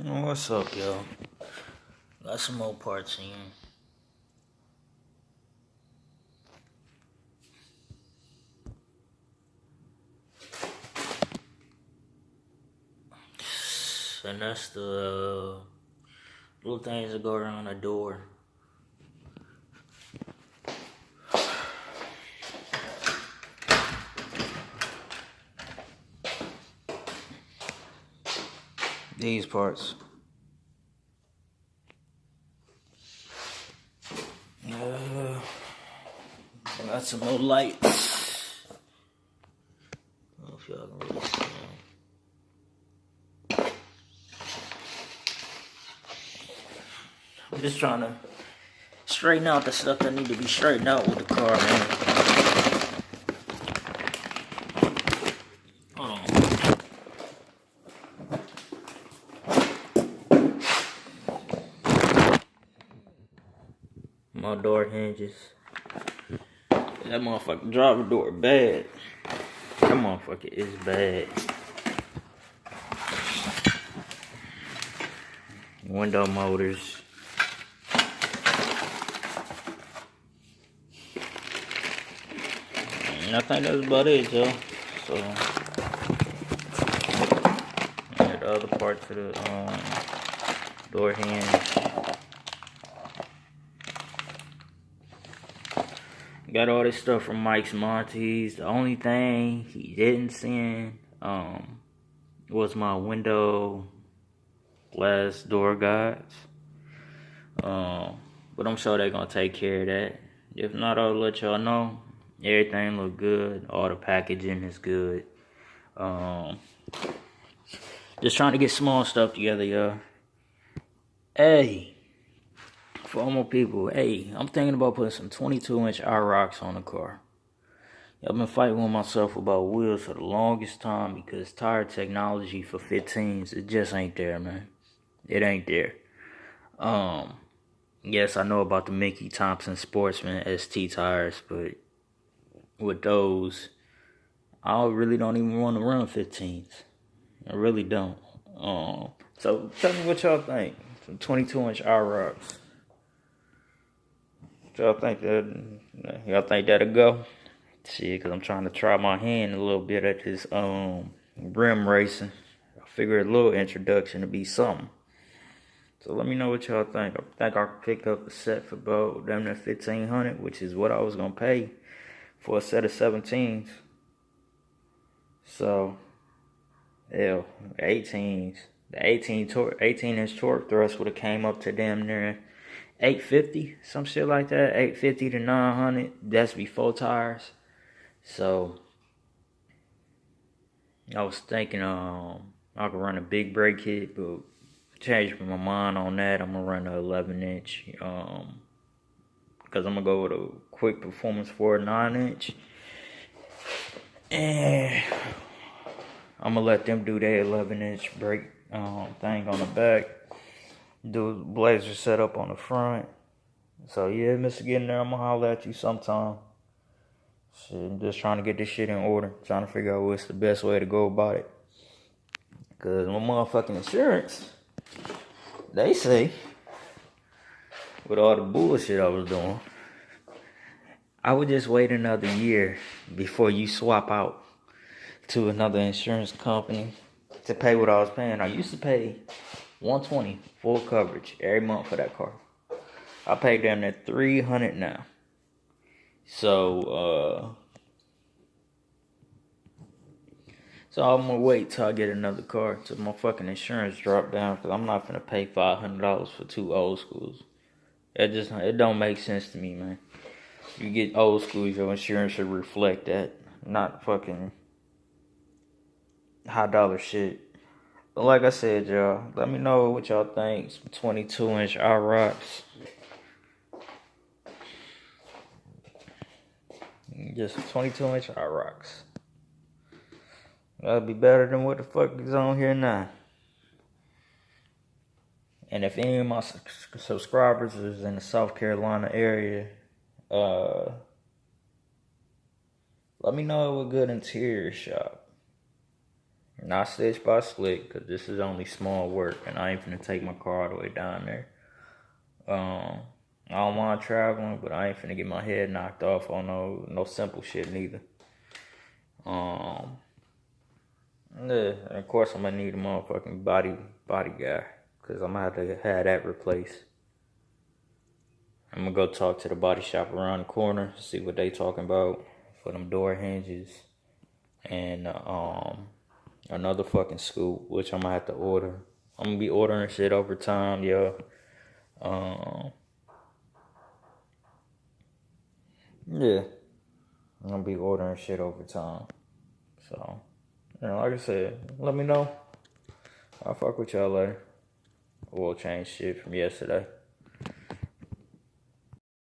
What's up, yo? Got some more parts in. And that's the little things that go around the door. These parts. Got some more lights. I don't know if y'all can really see them. I'm just trying to straighten out the stuff that need to be straightened out with the car, man. Hold on. My door hinges. That motherfucking driver door bad. That motherfucker is bad. Window motors. And I think that's about it, y'all. So, and the other parts of the door hinge. Got all this stuff from Mike's Monty's. The only thing he didn't send was my window glass door guides. But I'm sure they're gonna take care of that. If not, I'll let y'all know. Everything look good. All the packaging is good. Just trying to get small stuff together, y'all. Hey. For all my people, hey, I'm thinking about putting some 22-inch rocks on the car. I've been fighting with myself about wheels for the longest time because tire technology for 15s, it just ain't there, man. It ain't there. Yes, I know about the Mickey Thompson Sportsman ST tires, but with those, I really don't even want to run 15s. I really don't. So tell me what y'all think. Some 22-inch rocks. Y'all think that'll go? See, because I'm trying to try my hand a little bit at this rim racing. I figure a little introduction to be something. So let me know what y'all think. I think I could pick up a set for about damn near $1,500, which is what I was gonna pay for a set of 17s. So, hell, 18s. The 18-inch torque thrust would have came up to damn near $850, some shit like that. $850 to $900. That's before tires. So I was thinking I could run a big brake kit, but changed my mind on that. I'm gonna run a 11-inch because I'm gonna go with a quick performance for a 9-inch, and I'm gonna let them do their 11-inch brake thing on the back. Do blazer setup on the front. So yeah, Mr. Getting There, I'm gonna holler at you sometime. Shit, I'm just trying to get this shit in order. Trying to figure out what's the best way to go about it. Cause my motherfucking insurance, they say, with all the bullshit I was doing, I would just wait another year before you swap out to another insurance company to pay what I was paying. I used to pay $120 full coverage every month for that car. I pay down there $300 now. So I'm gonna wait till I get another car till my fucking insurance drop down, because I'm not gonna pay $500 for two old schools. It don't make sense to me, man. You get old schools, your insurance should reflect that, not fucking high dollar shit. But like I said, y'all, let me know what y'all think. Some 22-inch rocks. Just 22-inch rocks. That'll be better than what the fuck is on here now. And if any of my subscribers is in the South Carolina area, let me know of a good interior shop. Not stitch by slick, because this is only small work, and I ain't finna take my car all the way down there. I don't mind traveling, but I ain't finna get my head knocked off on no simple shit neither. Yeah, and of course I'm gonna need a motherfucking body guy, because I'm gonna have to have that replaced. I'm gonna go talk to the body shop around the corner, see what they talking about for them door hinges, and another fucking scoop, which I'm gonna have to order. I'm gonna be ordering shit over time, yo. Yeah, I'm gonna be ordering shit over time. So, like I said, let me know. I'll fuck with y'all later. We'll change shit from yesterday.